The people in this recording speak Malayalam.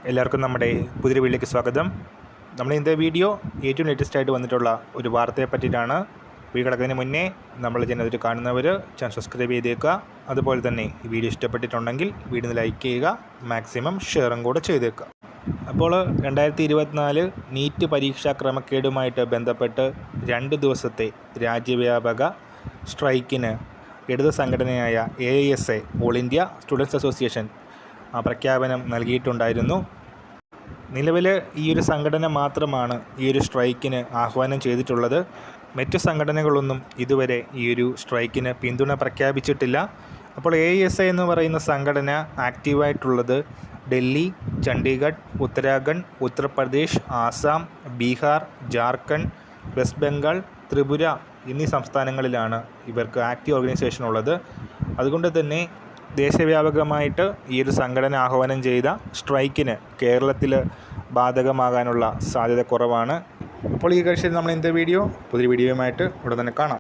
എല്ലാവർക്കും നമ്മുടെ പുതിയ വീഡിയോയിലേക്ക് സ്വാഗതം. നമ്മൾ ഇന്നത്തെ വീഡിയോ ഏറ്റവും ലേറ്റസ്റ്റ് ആയിട്ട് വന്നിട്ടുള്ള ഒരു വാർത്തയെ പറ്റിയിട്ടാണ്. വീഡിയോ കിടക്കുന്നതിന് മുന്നേ നമ്മൾ ചാനൽ കാണുന്നവർ ചാനൽ സബ്സ്ക്രൈബ് ചെയ്തേക്കുക. അതുപോലെ തന്നെ ഈ വീഡിയോ ഇഷ്ടപ്പെട്ടിട്ടുണ്ടെങ്കിൽ വീഡിയോ ലൈക്ക് ചെയ്യുക, മാക്സിമം ഷെയറും കൂടെ ചെയ്തേക്കുക. അപ്പോൾ 2024 നീറ്റ് പരീക്ഷാ ക്രമക്കേടുമായിട്ട് ബന്ധപ്പെട്ട് 2 ദിവസത്തെ രാജ്യവ്യാപക സ്ട്രൈക്കിന് ഇടത് സംഘടനയായ AISA all India students association പ്രഖ്യാപനം നൽകിയിട്ടുണ്ടായിരുന്നു. നിലവിൽ ഈ ഒരു സംഘടന മാത്രമാണ് ഈ ഒരു സ്ട്രൈക്കിന് ആഹ്വാനം ചെയ്തിട്ടുള്ളത്. മറ്റ് സംഘടനകളൊന്നും ഇതുവരെ ഈ ഒരു സ്ട്രൈക്കിന് പിന്തുണ പ്രഖ്യാപിച്ചിട്ടില്ല. അപ്പോൾ AISA എന്ന് പറയുന്ന സംഘടന ആക്റ്റീവായിട്ടുള്ളത് ഡൽഹി, ചണ്ഡീഗഡ്, ഉത്തരാഖണ്ഡ്, ഉത്തർപ്രദേശ്, ആസാം, ബീഹാർ, ജാർഖണ്ഡ്, വെസ്റ്റ് ബംഗാൾ, ത്രിപുര എന്നീ സംസ്ഥാനങ്ങളിലാണ് ഇവർക്ക് ആക്റ്റീവ് ഓർഗനൈസേഷൻ ഉള്ളത്. അതുകൊണ്ട് തന്നെ ദേശവ്യാപകമായിട്ട് ഈ ഒരു സംഘടന ആഹ്വാനം ചെയ്ത സ്ട്രൈക്കിന് കേരളത്തിൽ ബാധകമാകാനുള്ള സാധ്യത കുറവാണ്. അപ്പോൾ ഈ കാഴ്ചയിൽ നമ്മൾ ഇന്നത്തെ വീഡിയോ പുതിയ വീഡിയോയുമായിട്ട് ഉടൻ തന്നെ കാണാം.